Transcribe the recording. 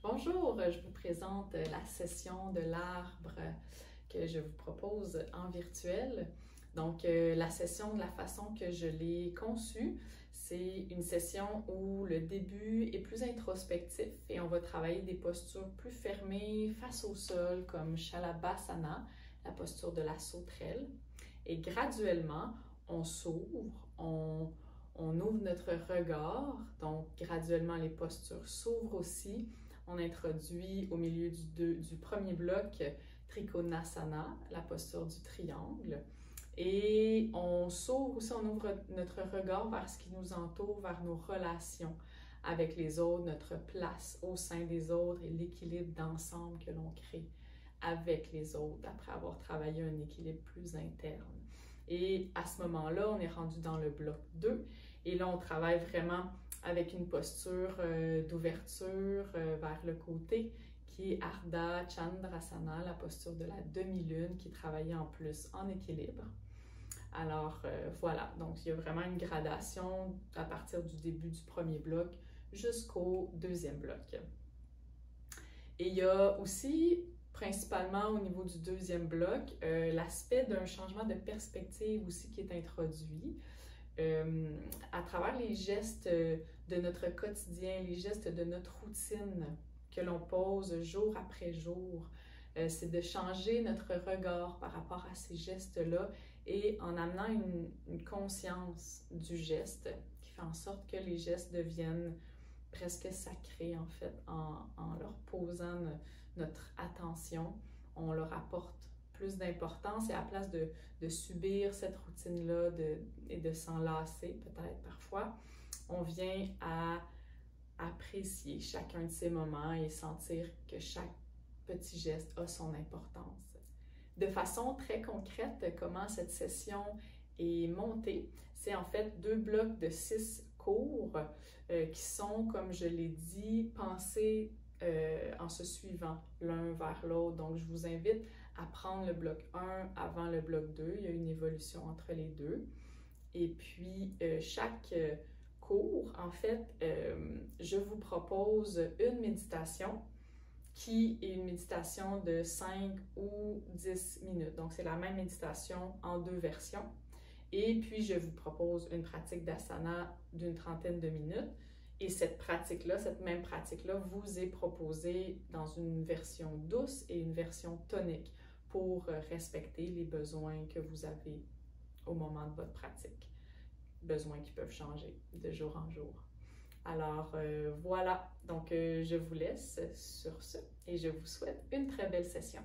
Bonjour, je vous présente la session de l'arbre que je vous propose en virtuel. Donc, la session de la façon que je l'ai conçue, c'est une session où le début est plus introspectif et on va travailler des postures plus fermées face au sol comme Shalabhasana, la posture de la sauterelle. Et graduellement, on s'ouvre, on ouvre notre regard, donc graduellement les postures s'ouvrent aussi. On introduit au milieu du premier bloc Trikonasana, la posture du triangle. Et on s'ouvre aussi, on ouvre notre regard vers ce qui nous entoure, vers nos relations avec les autres, notre place au sein des autres et l'équilibre d'ensemble que l'on crée avec les autres après avoir travaillé un équilibre plus interne. Et à ce moment-là, on est rendu dans le bloc 2 et là, on travaille vraiment avec une posture d'ouverture vers le côté qui est Ardha Chandrasana, la posture de la demi-lune qui travaille en plus en équilibre. Alors voilà, donc il y a vraiment une gradation à partir du début du premier bloc jusqu'au deuxième bloc. Et il y a aussi, principalement au niveau du deuxième bloc, l'aspect d'un changement de perspective aussi qui est introduit. À travers les gestes de notre quotidien, les gestes de notre routine que l'on pose jour après jour, c'est de changer notre regard par rapport à ces gestes-là et en amenant une conscience du geste qui fait en sorte que les gestes deviennent presque sacrés en fait, en leur posant notre attention, on leur apporte plus d'importance et à la place de subir cette routine-là et de s'en lasser peut-être parfois, on vient à apprécier chacun de ces moments et sentir que chaque petit geste a son importance. De façon très concrète, comment cette session est montée, c'est en fait 2 blocs de 6 cours qui sont, comme je l'ai dit, pensés en se suivant l'un vers l'autre. Donc, je vous invite à prendre le bloc 1 avant le bloc 2. Il y a une évolution entre les deux. Et puis, chaque cours, en fait, je vous propose une méditation qui est une méditation de 5 ou 10 minutes. Donc, c'est la même méditation en 2 versions. Et puis, je vous propose une pratique d'asana d'une trentaine de minutes. Et cette pratique-là, cette même pratique-là, vous est proposée dans une version douce et une version tonique pour respecter les besoins que vous avez au moment de votre pratique. Besoins qui peuvent changer de jour en jour. Alors voilà, donc je vous laisse sur ce et je vous souhaite une très belle session.